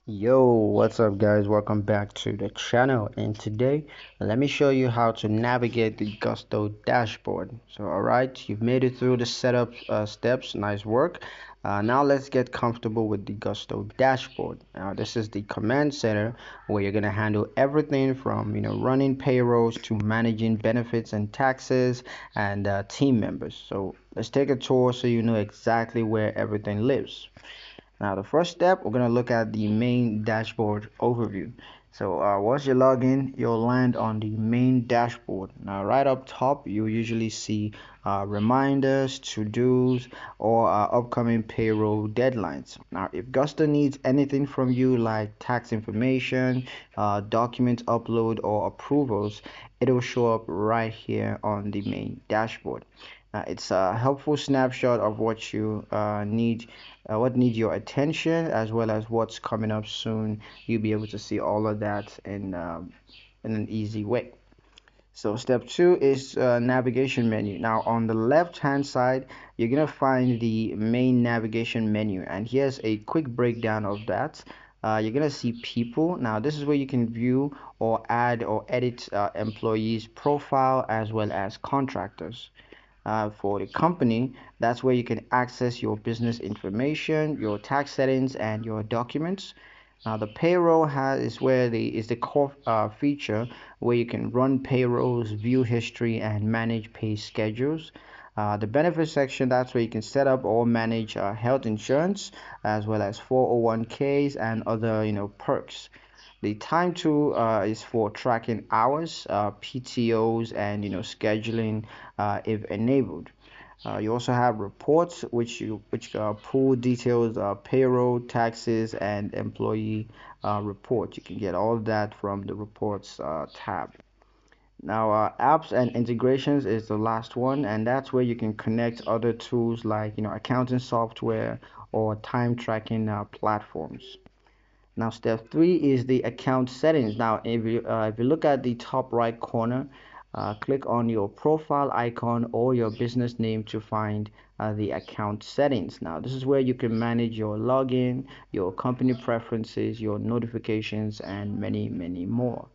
Yo, what's up guys? Welcome back to the channel, and today let me show you how to navigate the Gusto dashboard. So alright, you've made it through the setup steps. Nice work. Now let's get comfortable with the Gusto dashboard. Now this is the command center where you're gonna handle everything from running payrolls to managing benefits and taxes and team members. So let's take a tour so you know exactly where everything lives. Now, the first step, we're going to look at the main dashboard overview. So once you log in, you'll land on the main dashboard. Now, right up top, you usually see reminders, to-dos, or upcoming payroll deadlines. Now, if Gusto needs anything from you like tax information, document upload, or approvals, it will show up right here on the main dashboard. It's a helpful snapshot of what needs your attention, as well as what's coming up soon. You'll be able to see all of that in an easy way. So step two is navigation menu. Now on the left hand side, you're gonna find the main navigation menu, and here's a quick breakdown of that. You're gonna see people. Now this is where you can view or add or edit employees' profile as well as contractors. For the company, that's where you can access your business information, your tax settings, and your documents. Now, the payroll is where the core feature where you can run payrolls, view history, and manage pay schedules. The benefits section, that's where you can set up or manage health insurance as well as 401ks and other perks. The time tool is for tracking hours, PTOs, and scheduling if enabled. You also have reports, which pull details, payroll, taxes, and employee reports. You can get all of that from the reports tab. Now, apps and integrations is the last one, and that's where you can connect other tools like accounting software or time tracking platforms. Now, step three is the account settings. Now, if you look at the top right corner, click on your profile icon or your business name to find the account settings. Now, this is where you can manage your login, your company preferences, your notifications, and many, many more.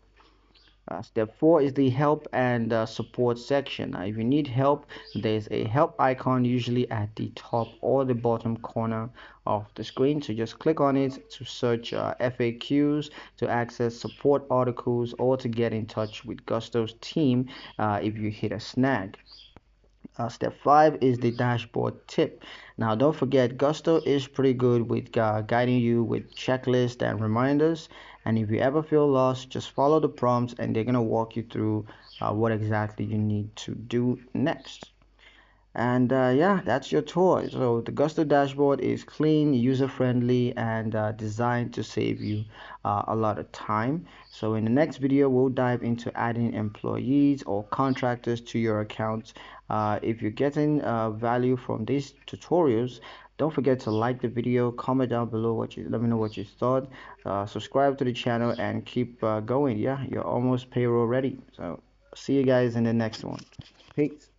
Step four is the help and support section. Now, if you need help, there's a help icon usually at the top or the bottom corner of the screen. So just click on it to search FAQs, to access support articles, or to get in touch with Gusto's team if you hit a snag. Step five is the dashboard tip. Now, don't forget, Gusto is pretty good with guiding you with checklists and reminders. And if you ever feel lost, just follow the prompts and they're going to walk you through what exactly you need to do next. And yeah, that's your tour. So the Gusto dashboard is clean, user-friendly, and designed to save you a lot of time. So in the next video, we'll dive into adding employees or contractors to your accounts. If you're getting value from these tutorials, don't forget to like the video, comment down below let me know what you thought. Subscribe to the channel and keep going. Yeah, you're almost payroll ready. So see you guys in the next one. Peace.